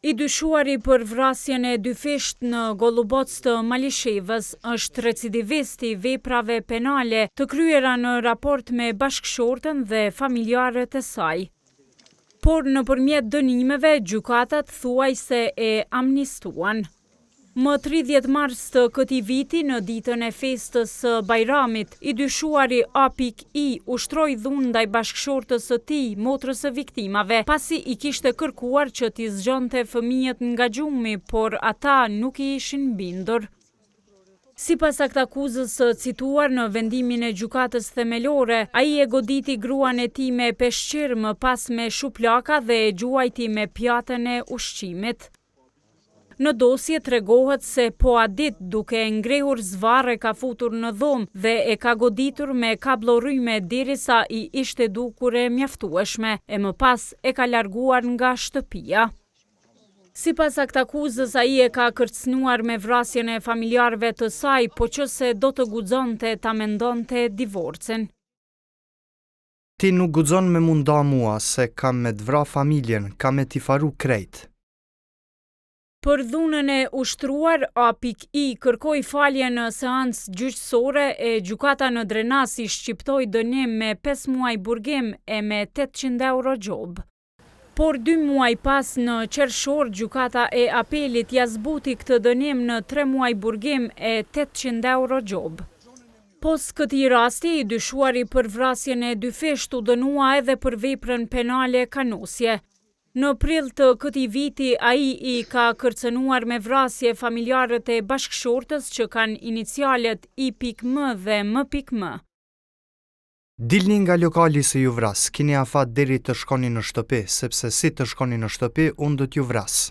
I dyshuari për vrasjen e dy fisht në Golluboc të Malishevës është recidivist i veprave penale të kryera në raport me bashkëshortën dhe familjarët e saj. Por nëpërmjet dënimeve, gjykatat thuajse e amnistuan. Më 30 mars të këtij viti, në ditën e festës së Bajramit, i dyshuari A.I. ushtroi dhunë ndaj bashkëshortës së tij, motrës së viktimave, pasi i kishte kërkuar që t'i zgjonte fëmijët nga gjumi, por ata nuk i ishin bindur. Sipas aktakuzës së cituar në vendimin e gjykatës themelore, ai e goditi gruan e tij me peshqir, më pas me shuplaka dhe e gjuajti me pjatën e ushqimit. Në dosje tregohet se Poadit, duke e ngrehur zvarre, ka futur në dhomë dhe e ka goditur me kablorryme derisa i ishte dukur e mjaftueshme, e më pas e ka larguar nga shtëpia. Sipas aktakuzës, ai e ka kërcënuar me vrasjen e familjarëve të saj, po qëse do të guxonte ta mendonte divorcin. Ti nuk guxon me munda mua se kam me t'vra familjen, kam me t'i faru krejt. Për dhunën e ushtruar, A.I. kërkoi falje në seancë gjyqësore e gjykata në Drenas i shqiptoi dënim me 5 muaj burgim e me 800 euro gjobë. Por 2 muaj pas, në qershor, gjykata e apelit ja zbuti këtë dënim në 3 muaj burgim e 800 euro gjobë. Pos këtij rasti, i dyshuari për vrasjen e dy fisht u dënua edhe për veprën penale kanosje. Në prill të këtij viti, ai i ka kërcënuar me vrasje familjarët e bashkëshortës që kanë inicialet I.M. dhe M.M. Dilni nga lokali se ju vras, keni afat deri të shkoni në shtëpi, sepse si të shkoni në shtëpi, unë do t'ju vras.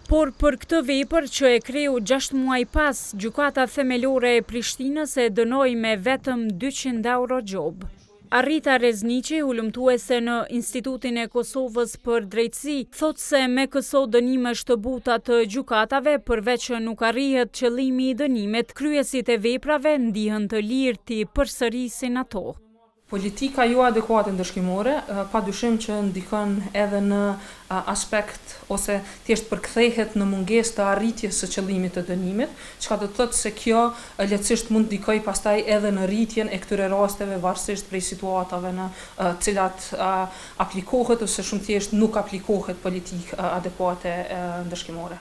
Por për këtë vepër që e kreu 6 muaj pas, gjykata themelore e Prishtinës e dënoi me vetëm 200 euro gjobë. Arrita Rezniqi, hulumtuese në Institutin e Kosovës për Drejtësi, thot se me këso dënimesh të buta të gjykatave, përveç që nuk arrihet qëllimi i dënimit, kryesit e veprave ndihen të lirë t'i përsërisin ato. Politika jo adekuate ndërshkimore, pa dyshim që ndikon edhe në aspekt ose thjesht përkthehet në mungesë të arritjes së qëllimit të dënimit, çka do të thotë se kjo lehtësisht mund ndikoj pastaj edhe në rritjen e këtyre rasteve varësisht prej situatave në cilat aplikohet ose shumë thjesht nuk aplikohet politikë adekuate ndërshkimore.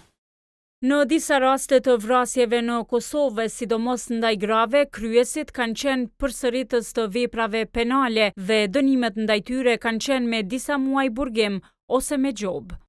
Në disa raste të vrasjeve në Kosovë, sidomos ndaj grave, kryesit kanë qenë përsëritës të veprave penale dhe dënimet ndaj tyre kanë qenë me disa muaj burgim ose me gjobë.